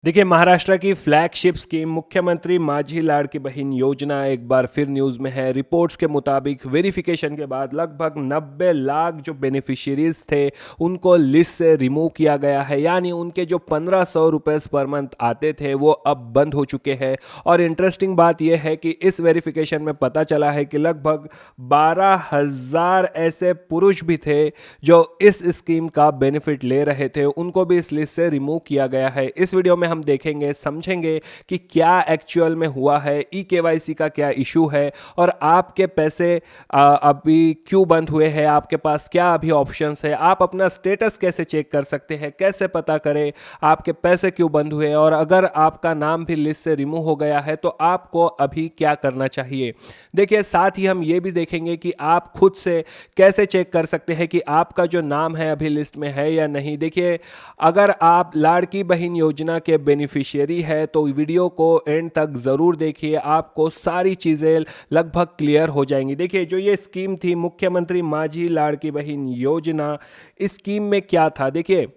देखिए, महाराष्ट्र की flagship scheme मुख्यमंत्री माझी लाड़की बहन योजना एक बार फिर न्यूज़ में है। रिपोर्ट्स के मुताबिक वेरिफिकेशन के बाद लगभग 90 लाख जो बेनिफिशियरीज थे उनको लिस्ट से रिमूव किया गया है। यानी उनके जो 1500 रुपये पर मंथ आते थे वो अब बंद हो चुके हैं। और इंटरेस्टिंग बात यह है कि इस वेरिफिकेशन में पता चला है कि लगभग 12,000 ऐसे पुरुष भी थे जो इस स्कीम का बेनिफिट ले रहे थे, उनको भी इस लिस्ट से रिमूव किया गया है। इस वीडियो में हम देखेंगे, समझेंगे कि क्या एक्चुअल में हुआ है, ई केवाईसी का क्या इशू है और आपके पैसे अभी क्यों बंद हुए हैं, आपके पास क्या अभी ऑप्शंस है, आप अपना स्टेटस कैसे चेक कर सकते हैं, कैसे पता करें आपके पैसे क्यों बंद हुए, और अगर आपका नाम भी लिस्ट से रिमूव हो गया है तो आपको अभी क्या करना चाहिए। देखिए, साथ ही हम ये भी देखेंगे कि आप खुद से कैसे चेक कर सकते हैं कि आपका जो नाम है अभी लिस्ट में है या नहीं। देखिए, अगर आप लाड़की बहन योजना के बेनिफिशियरी है तो वीडियो को एंड तक ज़रूर देखिए, आपको सारी चीज़ें लगभग क्लियर हो जाएंगी। देखिए, जो ये स्कीम थी मुख्यमंत्री माझी लाड़की बहन योजना, इस स्कीम में क्या था। देखिए,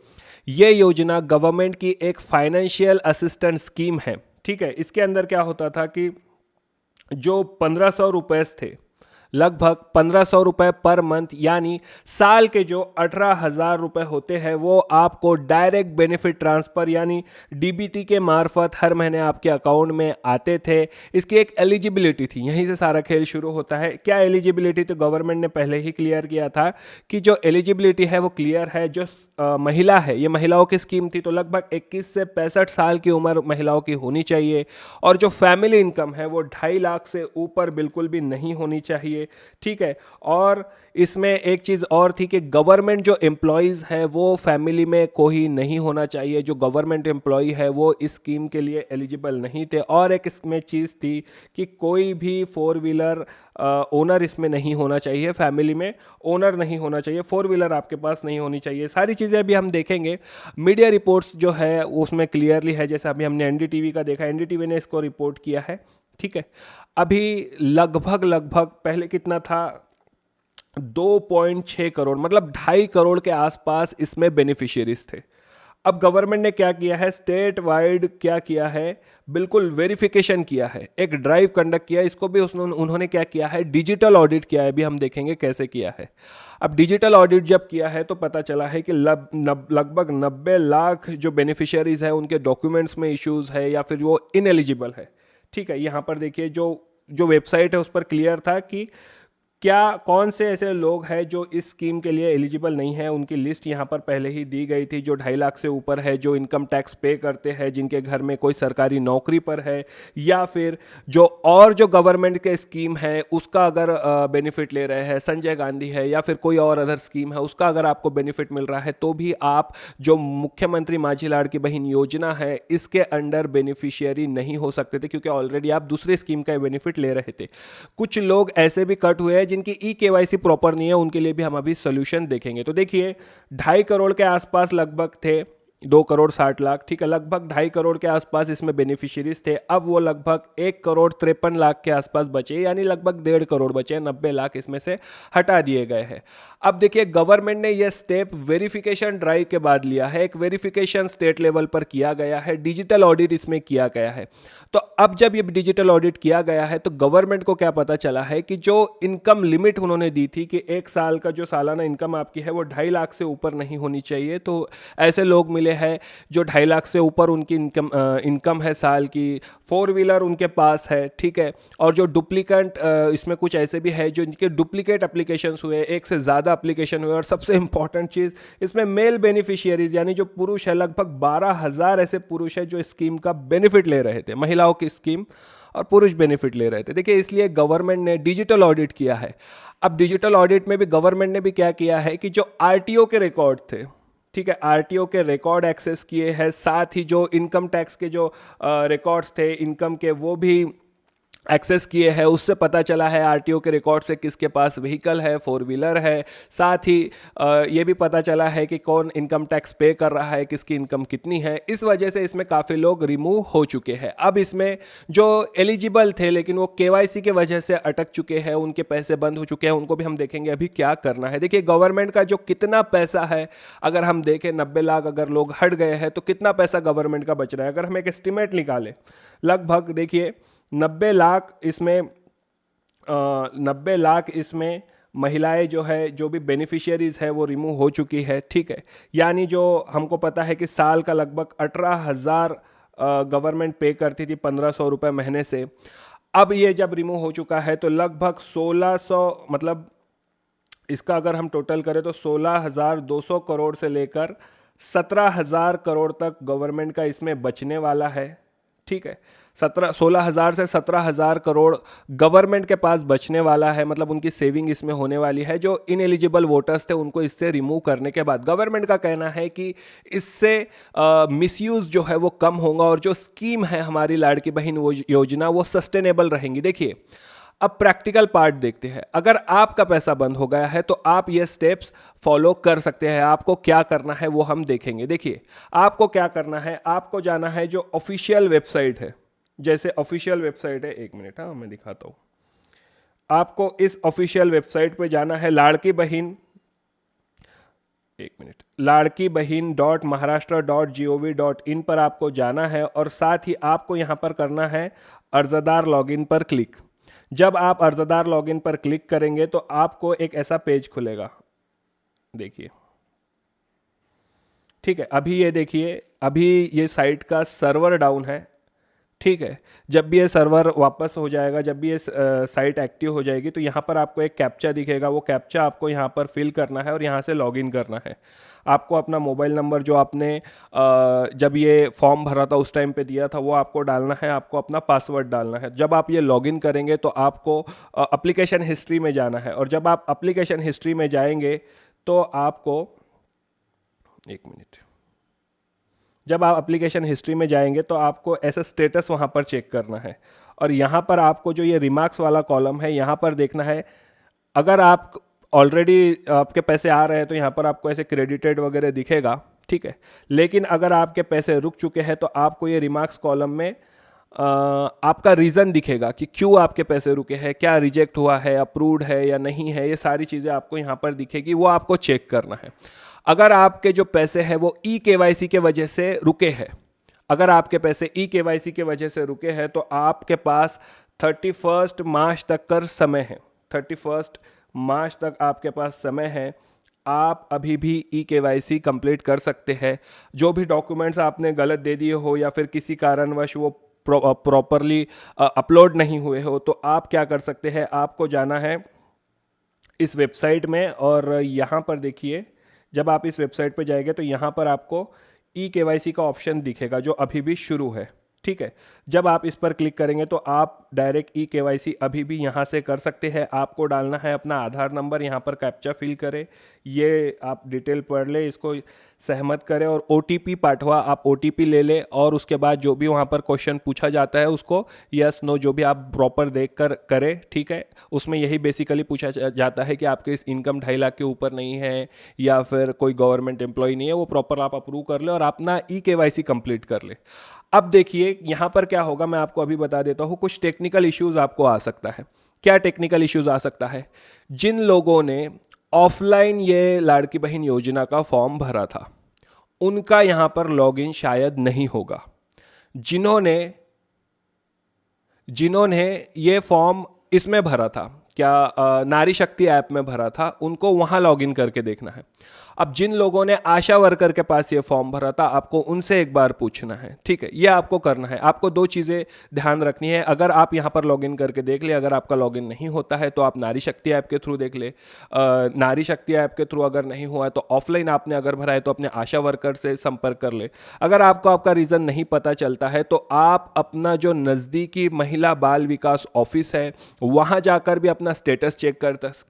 ये योजना गवर्नमेंट की एक फाइनेंशियल असिस्टेंट स्कीम है। ठीक है, इसके अंदर क्या होता था कि जो 1500 रुपये थे, लगभग 1500 रुपये पर मंथ, यानी साल के जो 18,000 रुपये होते हैं वो आपको डायरेक्ट बेनिफिट ट्रांसफ़र यानी डीबीटी के मार्फत हर महीने आपके अकाउंट में आते थे। इसकी एक एलिजिबिलिटी थी, यहीं से सारा खेल शुरू होता है। क्या एलिजिबिलिटी, तो गवर्नमेंट ने पहले ही क्लियर किया था कि जो एलिजिबिलिटी है वो क्लियर है। जो महिला है, ये महिलाओं की स्कीम थी, तो लगभग 21 से 65 साल की उम्र महिलाओं की होनी चाहिए और जो फैमिली इनकम है वो 2.5 लाख से ऊपर बिल्कुल भी नहीं होनी चाहिए। ठीक है, और इसमें एक चीज़ और थी कि गवर्नमेंट जो एम्प्लॉयज़ है वो फैमिली में कोई नहीं होना चाहिए। जो गवर्नमेंट एम्प्लॉय है वो इस स्कीम के लिए एलिजिबल नहीं थे। और एक इसमें चीज़ थी कि कोई भी 4 व्हीलर ओनर इसमें नहीं होना चाहिए, फैमिली में ओनर नहीं होना चाहिए, 4 व्हीलर आपके पास नहीं होनी चाहिए। सारी चीज़ें अभी हम देखेंगे। मीडिया रिपोर्ट्स जो है उसमें क्लियरली है, जैसे अभी हमने एनडीटीवी का देखा, एनडीटीवी ने इसको रिपोर्ट किया है। ठीक है, अभी लगभग लगभग पहले कितना था, 2.6 करोड़, मतलब 2.5 करोड़ के आसपास इसमें बेनिफिशियरीज थे। अब गवर्नमेंट ने क्या किया है, स्टेट वाइड क्या किया है, बिल्कुल वेरिफिकेशन किया है, एक ड्राइव कंडक्ट किया। इसको भी उन्होंने क्या किया है, डिजिटल ऑडिट किया है। अभी हम देखेंगे कैसे किया है। अब डिजिटल ऑडिट जब किया है तो पता चला है कि लगभग 90 लाख जो बेनिफिशियरीज है उनके डॉक्यूमेंट्स में इश्यूज है या फिर वो इनएलिजिबल है। ठीक है, यहाँ पर देखिए, जो जो वेबसाइट है उस पर क्लियर था कि क्या कौन से ऐसे लोग हैं जो इस स्कीम के लिए एलिजिबल नहीं है। उनकी लिस्ट यहाँ पर पहले ही दी गई थी। जो 2.5 लाख से ऊपर है, जो इनकम टैक्स पे करते हैं, जिनके घर में कोई सरकारी नौकरी पर है, या फिर जो गवर्नमेंट के स्कीम है उसका अगर बेनिफिट ले रहे हैं, संजय गांधी है या फिर कोई और अदर स्कीम है उसका अगर आपको बेनिफिट मिल रहा है, तो भी आप जो मुख्यमंत्री माझी लाड़की बहन योजना है इसके अंडर बेनिफिशियरी नहीं हो सकते थे, क्योंकि ऑलरेडी आप दूसरे स्कीम का बेनिफिट ले रहे थे। कुछ लोग ऐसे भी कट हुए हैं जिनकी ई केवाईसी प्रॉपर नहीं है, उनके लिए भी हम अभी सोल्यूशन देखेंगे। तो देखिए, 2.5 करोड़ के आसपास लगभग थे, 2 करोड़ 60 लाख। ठीक है, लगभग 2.5 करोड़ के आसपास इसमें बेनिफिशियरीज थे। अब वो लगभग 1 करोड़ 53 लाख के आसपास बचे, यानी लगभग 1.5 करोड़ बचे। 90 लाख इसमें से हटा दिए गए हैं। अब देखिए, गवर्नमेंट ने यह स्टेप वेरिफिकेशन ड्राइव के बाद लिया है। एक वेरिफिकेशन स्टेट लेवल पर किया गया है, डिजिटल ऑडिट इसमें किया गया है। तो अब जब ये डिजिटल ऑडिट किया गया है तो गवर्नमेंट को क्या पता चला है कि जो इनकम लिमिट उन्होंने दी थी कि 1 साल का जो सालाना इनकम आपकी है वो 2.5 लाख से ऊपर नहीं होनी चाहिए, तो ऐसे लोग मिले हैं जो 2.5 लाख से ऊपर उनकी इनकम है साल की, 4 व्हीलर उनके पास है। ठीक है, और जो डुप्लीकेट, इसमें कुछ ऐसे भी है जो इनके डुप्लीकेट एप्लीकेशन हुए, एक से ज़्यादा एप्लीकेशन हुए, और सबसे इंपॉर्टेंट चीज़ इसमें मेल बेनिफिशियरीज यानी जो पुरुष है, लगभग 12,000 ऐसे पुरुष है जो स्कीम का बेनिफिट ले रहे थे, महिलाओं की स्कीम, और पुरुष बेनिफिट ले रहे थे। देखिए, इसलिए गवर्नमेंट ने डिजिटल ऑडिट किया है। अब डिजिटल ऑडिट में भी गवर्नमेंट ने भी क्या किया है कि जो आरटीओ के रिकॉर्ड थे, ठीक है, आरटीओ के रिकॉर्ड एक्सेस किए हैं, साथ ही जो इनकम टैक्स के जो रिकॉर्ड्स थे इनकम के, वो भी एक्सेस किए हैं, उससे पता चला है आरटीओ के रिकॉर्ड से किसके पास व्हीकल है, फोर व्हीलर है। साथ ही ये भी पता चला है कि कौन इनकम टैक्स पे कर रहा है, किसकी इनकम कितनी है। इस वजह से इसमें काफ़ी लोग रिमूव हो चुके हैं। अब इसमें जो एलिजिबल थे लेकिन वो केवाईसी के वजह से अटक चुके हैं, उनके पैसे बंद हो चुके हैं, उनको भी हम देखेंगे अभी क्या करना है। देखिए गवर्नमेंट का जो कितना पैसा है, अगर हम देखें 90 लाख अगर लोग हट गए हैं तो कितना पैसा गवर्नमेंट का बच रहा है। अगर हम एक एस्टिमेट निकालें, लगभग देखिए 90 लाख इसमें 90 लाख इसमें महिलाएं जो है, जो भी बेनिफिशियरीज है वो रिमूव हो चुकी है, ठीक है। यानी जो हमको पता है कि साल का लगभग 18,000 गवर्नमेंट पे करती थी 1,500 रुपये महीने से। अब ये जब रिमूव हो चुका है तो लगभग 1,600, मतलब इसका अगर हम टोटल करें तो 16,200 करोड़ से लेकर 17,000 करोड़ तक गवर्नमेंट का इसमें बचने वाला है, ठीक है। 16,000 से 17,000 करोड़ गवर्नमेंट के पास बचने वाला है, मतलब उनकी सेविंग इसमें होने वाली है। जो इनएलिजिबल वोटर्स थे उनको इससे रिमूव करने के बाद गवर्नमेंट का कहना है कि इससे मिसयूज जो है वो कम होगा और जो स्कीम है हमारी लाड़की बहन योजना वो सस्टेनेबल रहेंगी। देखिए अब प्रैक्टिकल पार्ट देखते हैं। अगर आपका पैसा बंद हो गया है तो आप ये स्टेप्स फॉलो कर सकते हैं। आपको क्या करना है वो हम देखेंगे। देखिए आपको क्या करना है, आपको जाना है जो ऑफिशियल वेबसाइट है, जैसे ऑफिशियल वेबसाइट है, एक मिनट, हाँ मैं दिखाता हूं आपको। इस ऑफिशियल वेबसाइट पे जाना है, लाड़की बहन, एक मिनट, लाड़की बहन .महाराष्ट्र.gov.in पर आपको जाना है और साथ ही आपको यहां पर करना है अर्जदार लॉगिन पर क्लिक। जब आप अर्जदार लॉगिन पर क्लिक करेंगे तो आपको एक ऐसा पेज खुलेगा, देखिए, ठीक है। अभी ये देखिए, अभी ये साइट का सर्वर डाउन है, ठीक है। जब भी ये सर्वर वापस हो जाएगा, जब भी ये साइट एक्टिव हो जाएगी तो यहाँ पर आपको एक कैप्चा दिखेगा। वो कैप्चा आपको यहाँ पर फिल करना है और यहाँ से लॉगिन करना है। आपको अपना मोबाइल नंबर जो आपने जब ये फॉर्म भरा था उस टाइम पे दिया था वो आपको डालना है। आपको अपना पासवर्ड डालना है। जब आप ये लॉगिन करेंगे तो आपको एप्लीकेशन हिस्ट्री में जाना है और जब आप एप्लीकेशन हिस्ट्री में जाएंगे तो आपको, एक मिनट, जब आप एप्लीकेशन हिस्ट्री में जाएंगे तो आपको ऐसा स्टेटस वहाँ पर चेक करना है और यहाँ पर आपको जो ये रिमार्क्स वाला कॉलम है यहाँ पर देखना है। अगर आप ऑलरेडी आपके पैसे आ रहे हैं तो यहाँ पर आपको ऐसे क्रेडिटेड वगैरह दिखेगा, ठीक है। लेकिन अगर आपके पैसे रुक चुके हैं तो आपको ये रिमार्क्स कॉलम में आपका रीज़न दिखेगा कि क्यों आपके पैसे रुके हैं, क्या रिजेक्ट हुआ है, अप्रूव्ड है या नहीं है। ये सारी चीज़ें आपको यहाँ पर दिखेगी, वो आपको चेक करना है। अगर आपके जो पैसे हैं वो ई केवाईसी के वजह से रुके हैं, अगर आपके पैसे ई केवाईसी के वजह से रुके हैं तो आपके पास 31 मार्च तक का समय है। 31 मार्च तक आपके पास समय है। आप अभी भी ई केवाईसी कंप्लीट कर सकते हैं। जो भी डॉक्यूमेंट्स आपने गलत दे दिए हो या फिर किसी कारणवश वो प्रॉपरली अपलोड नहीं हुए हो तो आप क्या कर सकते हैं, आपको जाना है इस वेबसाइट में और यहाँ पर देखिए, जब आप इस वेबसाइट पर जाएंगे तो यहाँ पर आपको ई केवाईसी का ऑप्शन दिखेगा जो अभी भी शुरू है, ठीक है। जब आप इस पर क्लिक करेंगे तो आप डायरेक्ट ई केवाईसी अभी भी यहाँ से कर सकते हैं। आपको डालना है अपना आधार नंबर, यहाँ पर कैप्चा फिल करें, ये आप डिटेल पढ़ ले, इसको सहमत करें और ओटीपी पाठवा, आप ओटीपी ले लें और उसके बाद जो भी वहाँ पर क्वेश्चन पूछा जाता है उसको यस नो जो भी आप प्रॉपर देख कर करें, ठीक है। उसमें यही बेसिकली पूछा जाता है कि आपके इस इनकम 2.5 लाख के ऊपर नहीं है या फिर कोई गवर्नमेंट एम्प्लॉय नहीं है, वो प्रॉपर आप अप्रूव कर ले और अपना ई केवाईसी कंप्लीट कर ले। अब देखिए यहाँ पर क्या होगा, मैं आपको अभी बता देता हूँ। कुछ टेक्निकल इश्यूज आपको आ सकता है। क्या टेक्निकल इश्यूज आ सकता है? जिन लोगों ने ऑफलाइन ये लाड़की बहन योजना का फॉर्म भरा था उनका यहाँ पर लॉगिन शायद नहीं होगा। जिन्होंने जिन्होंने ये फॉर्म इसमें भरा था, क्या नारी शक्ति ऐप में भरा था, उनको वहाँ लॉगिन करके देखना है। अब जिन लोगों ने आशा वर्कर के पास ये फॉर्म भरा था आपको उनसे एक बार पूछना है, ठीक है। ये आपको करना है। आपको 2 चीज़ें ध्यान रखनी है। अगर आप यहाँ पर लॉगिन करके देख ले, अगर आपका लॉगिन नहीं होता है तो आप नारी शक्ति ऐप के थ्रू देख ले। नारी शक्ति ऐप के थ्रू अगर नहीं हुआ है तो ऑफलाइन आपने अगर भरा है तो अपने आशा वर्कर से संपर्क कर ले। अगर आपको आपका रीज़न नहीं पता चलता है तो आप अपना जो नज़दीकी महिला बाल विकास ऑफिस है वहाँ जाकर भी अपना स्टेटस चेक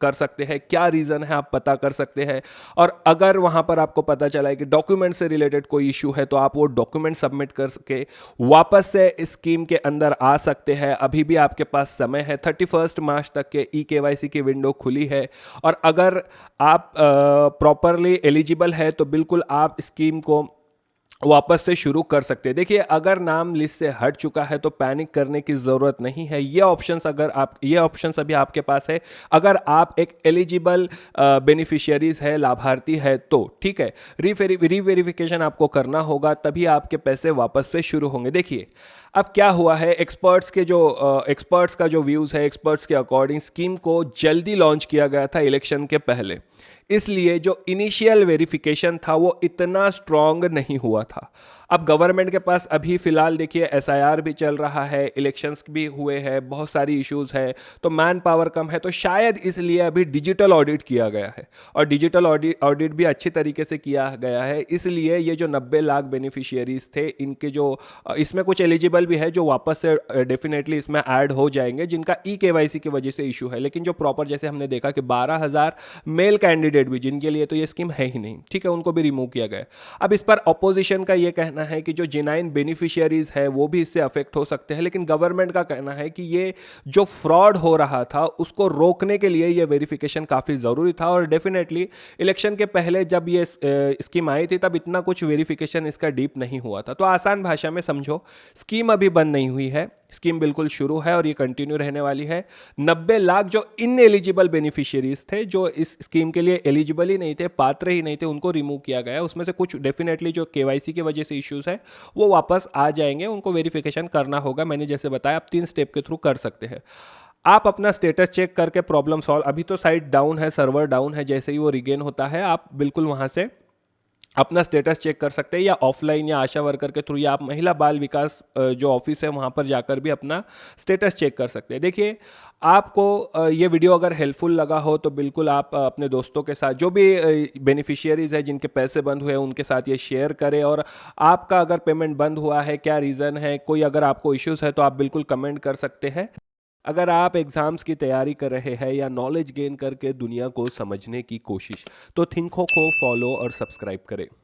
कर सकते हैं। क्या रीज़न है आप पता कर सकते हैं। और अगर वहां पर आपको पता चला है कि डॉक्यूमेंट से रिलेटेड कोई इशू है तो आप वो डॉक्यूमेंट सबमिट करके वापस से इस स्कीम के अंदर आ सकते हैं। अभी भी आपके पास समय है, 31 मार्च तक के ई-केवाईसी की विंडो खुली है। और अगर आप प्रॉपरली एलिजिबल है तो बिल्कुल आप स्कीम को वापस से शुरू कर सकते हैं। देखिए, अगर नाम लिस्ट से हट चुका है तो पैनिक करने की ज़रूरत नहीं है। ये ऑप्शंस अभी आपके पास है। अगर आप एक एलिजिबल बेनिफिशियरीज है, लाभार्थी है, तो ठीक है, रीवेरिफिकेशन आपको करना होगा, तभी आपके पैसे वापस से शुरू होंगे। देखिए अब क्या हुआ है, एक्सपर्ट्स का जो व्यूज़ है, एक्सपर्ट्स के अकॉर्डिंग स्कीम को जल्दी लॉन्च किया गया था इलेक्शन के पहले, इसलिए जो इनिशियल वेरिफिकेशन था वो इतना स्ट्रांग नहीं हुआ था। अब गवर्नमेंट के पास अभी फिलहाल देखिए एसआईआर भी चल रहा है, इलेक्शंस भी हुए हैं, बहुत सारी इश्यूज है, तो मैन पावर कम है, तो शायद इसलिए अभी डिजिटल ऑडिट किया गया है। और डिजिटल ऑडिट भी अच्छी तरीके से किया गया है, इसलिए ये जो 90 लाख बेनिफिशियरीज थे, इनके जो इसमें कुछ एलिजिबल भी है जो वापस से डेफिनेटली इसमें ऐड हो जाएंगे, जिनका ई-केवाईसी की वजह से इशू है। लेकिन जो प्रॉपर, जैसे हमने देखा कि 12,000 मेल कैंडिडेट भी, जिनके लिए तो ये स्कीम है ही नहीं, ठीक है, उनको भी रिमूव किया गया। अब इस पर अपोजिशन का ये कहना है कि जो जेन्युइन बेनिफिशियरीज है वो भी इससे अफेक्ट हो सकते हैं, लेकिन गवर्नमेंट का कहना है कि ये जो फ्रॉड हो रहा था उसको रोकने के लिए ये वेरिफिकेशन काफ़ी ज़रूरी था। और डेफिनेटली इलेक्शन के पहले जब ये स्कीम आई थी तब इतना कुछ वेरिफिकेशन इसका डीप नहीं हुआ था। तो आसान भाषा में समझो, स्कीम अभी बंद नहीं हुई है, स्कीम बिल्कुल शुरू है और ये कंटिन्यू रहने वाली है। 90 लाख जो इनएलिजिबल बेनिफिशियरीज थे, जो इस स्कीम के लिए एलिजिबल ही नहीं थे, पात्र ही नहीं थे, उनको रिमूव किया गया है। उसमें से कुछ डेफिनेटली जो केवाईसी की वजह से इश्यूज है वो वापस आ जाएंगे, उनको वेरिफिकेशन करना होगा। मैंने जैसे बताया, आप 3 स्टेप के थ्रू कर सकते हैं। आप अपना स्टेटस चेक करके प्रॉब्लम सॉल्व, अभी तो साइट डाउन है, सर्वर डाउन है, जैसे ही वो रिगेन होता है आप बिल्कुल वहां से अपना स्टेटस चेक कर सकते हैं, या ऑफलाइन या आशा वर्कर के थ्रू, या आप महिला बाल विकास जो ऑफिस है वहां पर जाकर भी अपना स्टेटस चेक कर सकते हैं। देखिए, आपको ये वीडियो अगर हेल्पफुल लगा हो तो बिल्कुल आप अपने दोस्तों के साथ, जो भी बेनिफिशियरीज है जिनके पैसे बंद हुए हैं, उनके साथ ये शेयर करें। और आपका अगर पेमेंट बंद हुआ है, क्या रीज़न है, कोई अगर आपको इश्यूज है तो आप बिल्कुल कमेंट कर सकते हैं। अगर आप एग्जाम्स की तैयारी कर रहे हैं या नॉलेज गेन करके दुनिया को समझने की कोशिश, तो थिंको को फॉलो और सब्सक्राइब करें।